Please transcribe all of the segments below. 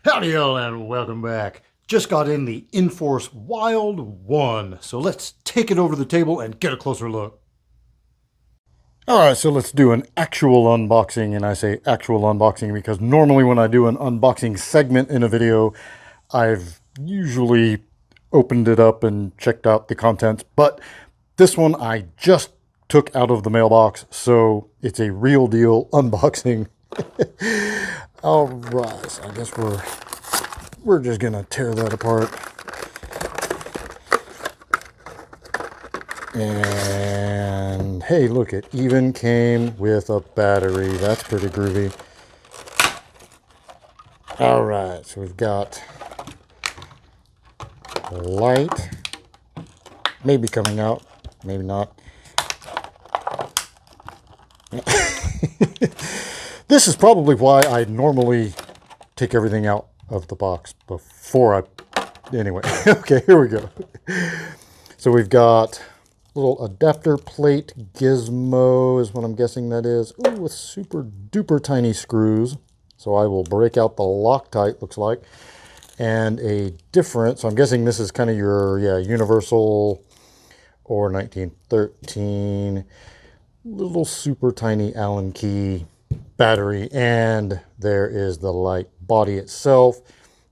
Howdy y'all and welcome back. Just got in the Inforce Wild1, so let's take it over the table and get a closer look. Alright, so let's do an actual unboxing, and I say actual unboxing because normally when I do an unboxing segment in a video, I've usually opened it up and checked out the contents, but this one I just took out of the mailbox, so it's a real deal unboxing. Alright, so I guess we're just gonna tear that apart. And hey, look, it even came with a battery. That's pretty groovy. Alright, so we've got a light. Maybe coming out, maybe not. This is probably why I normally take everything out of the box before anyway. Okay, here we go. So we've got a little adapter plate gizmo is what I'm guessing that is. Ooh, with super duper tiny screws. So I will break out the Loctite, looks like. And a different, so I'm guessing this is kind of your, universal or 1913 little super tiny Allen key battery, and there is the light body itself.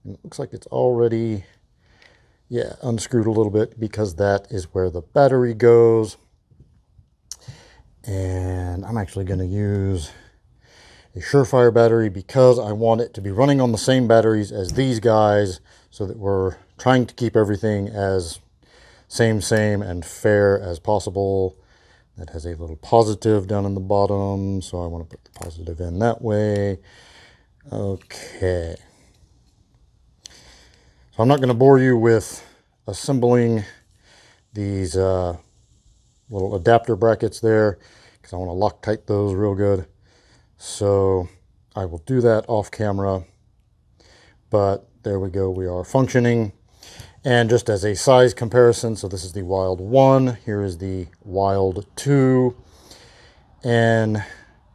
And it looks like it's already unscrewed a little bit because that is where the battery goes. And I'm actually going to use a Surefire battery because I want it to be running on the same batteries as these guys, so that we're trying to keep everything as same and fair as possible. That has a little positive down in the bottom, so I want to put the positive in that way. Okay. So I'm not going to bore you with assembling these little adapter brackets there, because I want to Loctite those real good. So I will do that off camera. But there we go, we are functioning. And just as a size comparison, so this is the Wild 1, here is the Wild 2, and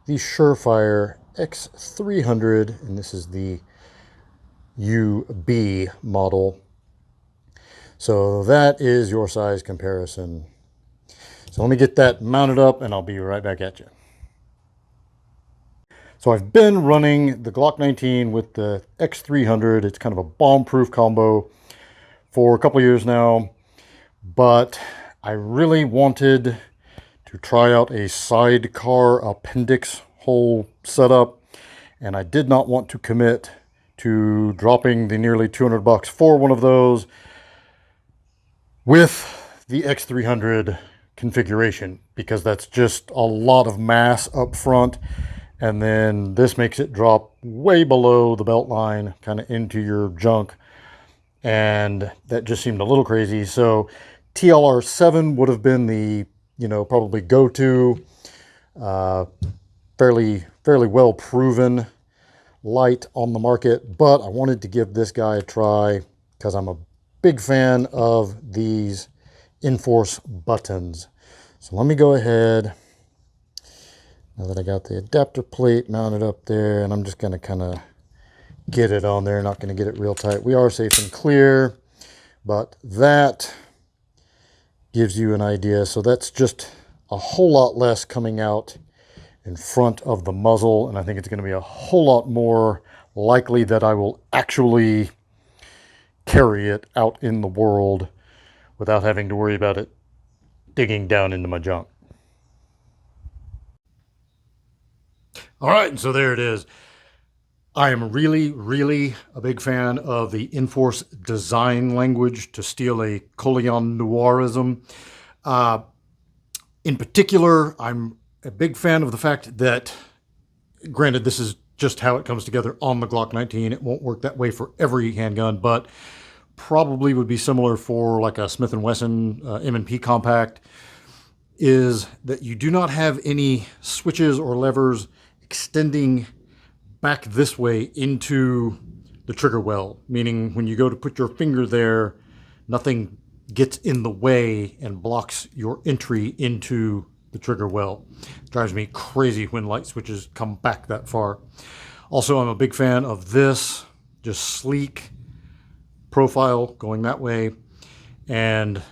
the Surefire X300, and this is the UB model. So that is your size comparison. So let me get that mounted up and I'll be right back at you. So I've been running the Glock 19 with the X300. It's kind of a bomb-proof combo for a couple of years now, but I really wanted to try out a sidecar appendix hole setup, and I did not want to commit to dropping the nearly $200 for one of those with the X300 configuration, because that's just a lot of mass up front, and then this makes it drop way below the belt line, kind of into your junk. And that just seemed a little crazy. So TLR 7 would have been the, probably go-to, fairly well proven light on the market. But I wanted to give this guy a try because I'm a big fan of these Inforce buttons. So let me go ahead, now that I got the adapter plate mounted up there, and I'm just going to kind of get it on there. Not going to get it real tight. We are safe and clear, but that gives you an idea. So that's just a whole lot less coming out in front of the muzzle, and I think it's going to be a whole lot more likely that I will actually carry it out in the world without having to worry about it digging down into my junk. All right, so there it is. I am really a big fan of the Inforce design language, to steal a Coleon Noirism. In particular, I'm a big fan of the fact that, granted, this is just how it comes together on the Glock 19. It won't work that way for every handgun, but probably would be similar for like a Smith & Wesson M&P compact, is that you do not have any switches or levers extending back this way into the trigger well, meaning when you go to put your finger there, nothing gets in the way and blocks your entry into the trigger well. It drives me crazy when light switches come back that far. Also, I'm a big fan of this. just sleek profile going that way, and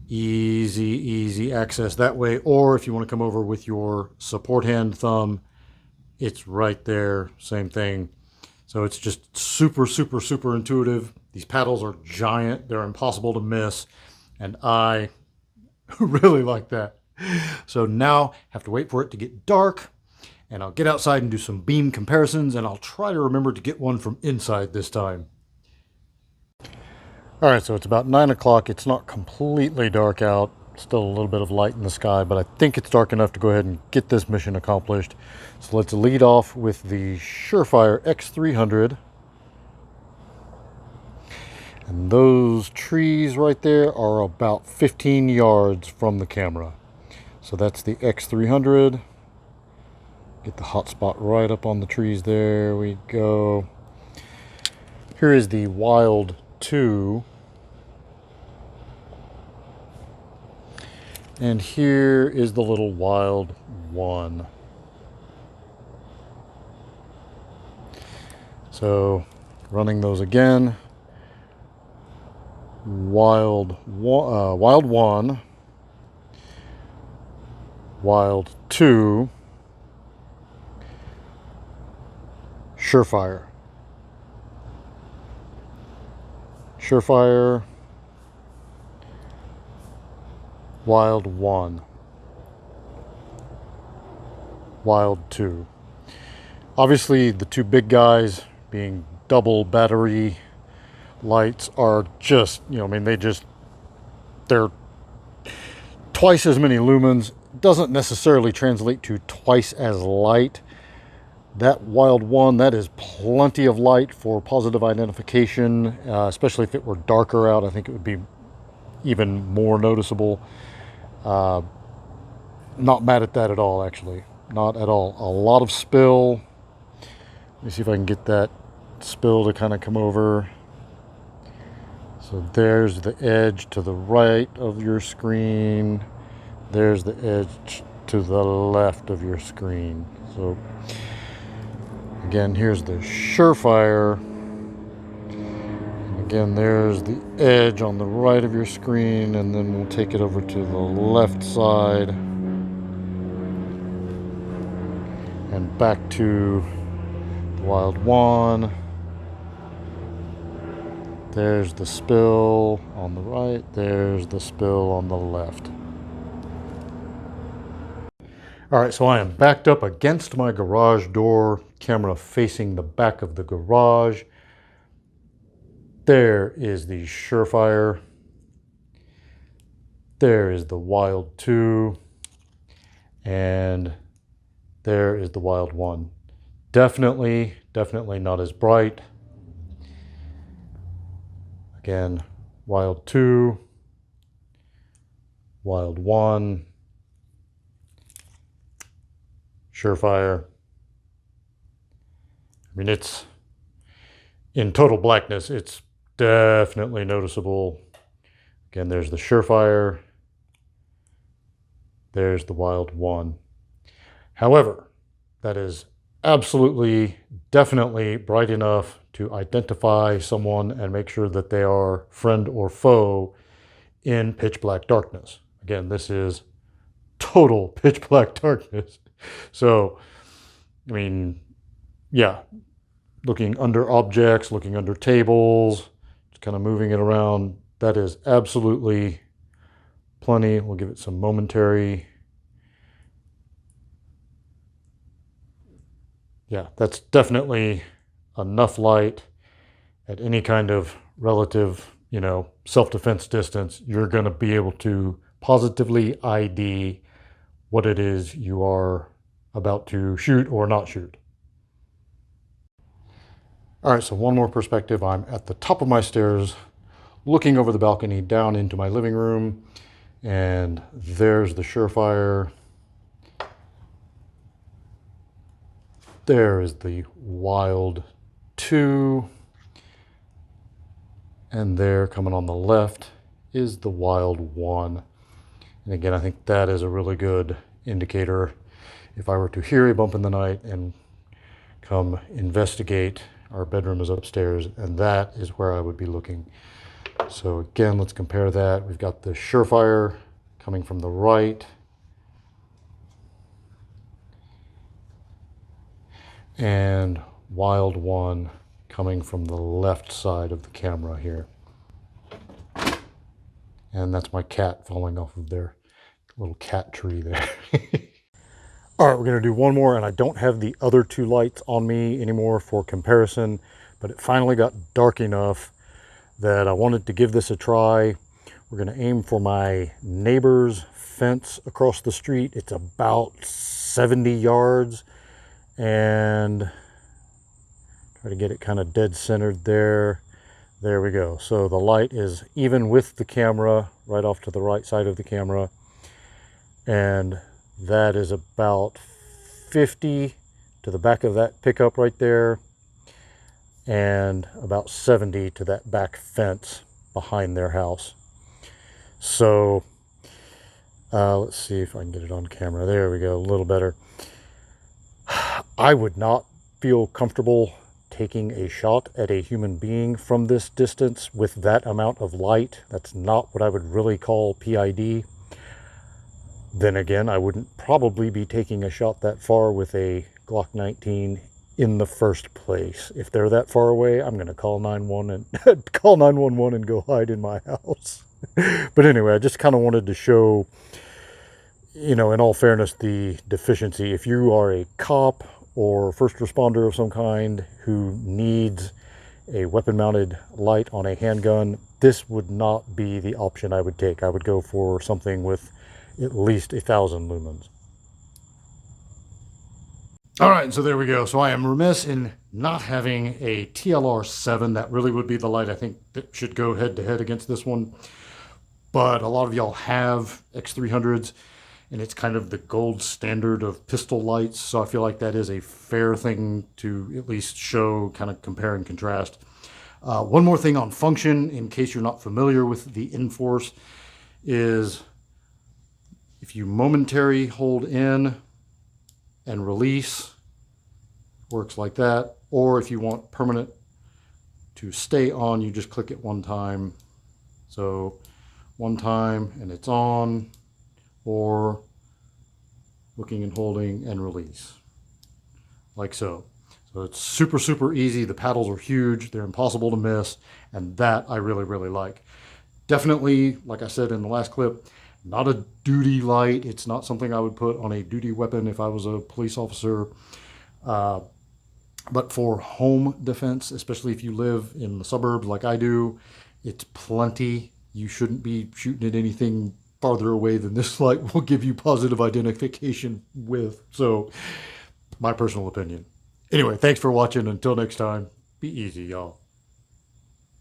easy access that way. Or if you want to come over with your support hand thumb, it's right there, same thing. So it's just super intuitive. These paddles are giant, they're impossible to miss, and I really like that. So now I have to wait for it to get dark, and I'll get outside and do some beam comparisons, and I'll try to remember to get one from inside this time. All right, so it's about 9 o'clock. It's not completely dark out. Still a little bit of light in the sky, but I think it's dark enough to go ahead and get this mission accomplished. So let's lead off with the Surefire X300. And those trees right there are about 15 yards from the camera. So that's the X300. Get the hot spot right up on the trees. There we go. Here is the Wild 2. And here is the little Wild 1. So running those again. Wild 1, Wild 2, Surefire, Wild 1, Wild 2. Obviously the two big guys being double battery lights are just, I mean, they're twice as many lumens. Doesn't necessarily translate to twice as light. That Wild 1, that is plenty of light for positive identification, especially if it were darker out. I think it would be even more noticeable. Not mad at that at all, actually. Not at all. A lot of spill. Let me see if I can get that spill to kind of come over. So there's the edge to the right of your screen. There's the edge to the left of your screen. So again, here's the Surefire. And again, there's the edge on the right of your screen, and then we'll take it over to the left side and back to the Wild 1. There's the spill on the right, there's the spill on the left. All right, so I am backed up against my garage door, camera facing the back of the garage. There is the Surefire. There is the Wild 2. And there is the Wild 1. Definitely not as bright. Again, Wild 2, Wild 1, Surefire. I mean, it's in total blackness, it's definitely noticeable. Again, there's the Surefire. There's the Wild 1. However, that is absolutely, definitely bright enough to identify someone and make sure that they are friend or foe in pitch black darkness. Again, this is total pitch black darkness. So, I mean, yeah, looking under objects, looking under tables, just kind of moving it around, that is absolutely plenty. We'll give it some momentary. Yeah, that's definitely enough light at any kind of relative, self-defense distance. You're going to be able to positively ID what it is you are about to shoot or not shoot. All right, so one more perspective. I'm at the top of my stairs, looking over the balcony down into my living room, and there's the Surefire. There is the Wild 2, and there, coming on the left, is the Wild 1. And again, I think that is a really good indicator. If I were to hear a bump in the night and come investigate. Our bedroom is upstairs, and that is where I would be looking. So again, let's compare that. We've got the Surefire coming from the right, and Wild1 coming from the left side of the camera here. And that's my cat falling off of their little cat tree there. All right, we're gonna do one more, and I don't have the other two lights on me anymore for comparison, but it finally got dark enough that I wanted to give this a try. We're gonna aim for my neighbor's fence across the street. It's about 70 yards, and try to get it kind of dead centered there. There we go. So the light is even with the camera, right off to the right side of the camera. And that is about 50 to the back of that pickup right there. And about 70 to that back fence behind their house. So let's see if I can get it on camera. There we go, a little better. I would not feel comfortable taking a shot at a human being from this distance with that amount of light. That's not what I would really call PID. Then again, I wouldn't probably be taking a shot that far with a Glock 19 in the first place. If they're that far away, I'm going to call 911 and go hide in my house. But anyway, I just kind of wanted to show, you know, in all fairness, the deficiency. If you are a cop or first responder of some kind who needs a weapon-mounted light on a handgun, this would not be the option I would take. I would go for something with at least 1,000 lumens. All right, so there we go. So I am remiss in not having a TLR7. That really would be the light I think that should go head-to-head against this one. But a lot of y'all have X300s, and it's kind of the gold standard of pistol lights. So I feel like that is a fair thing to at least show, kind of compare and contrast. One more thing on function, in case you're not familiar with the Inforce, is if you momentary hold in and release, works like that. Or if you want permanent to stay on, you just click it one time. So one time and it's on, or looking and holding and release, like so. So it's super, super easy. The paddles are huge. They're impossible to miss. And that I really, really like. Definitely, like I said in the last clip, not a duty light. It's not something I would put on a duty weapon if I was a police officer. But for home defense, especially if you live in the suburbs like I do, it's plenty. You shouldn't be shooting at anything farther away than this light will give you positive identification with. So, my personal opinion. Anyway, thanks for watching. Until next time, be easy, y'all.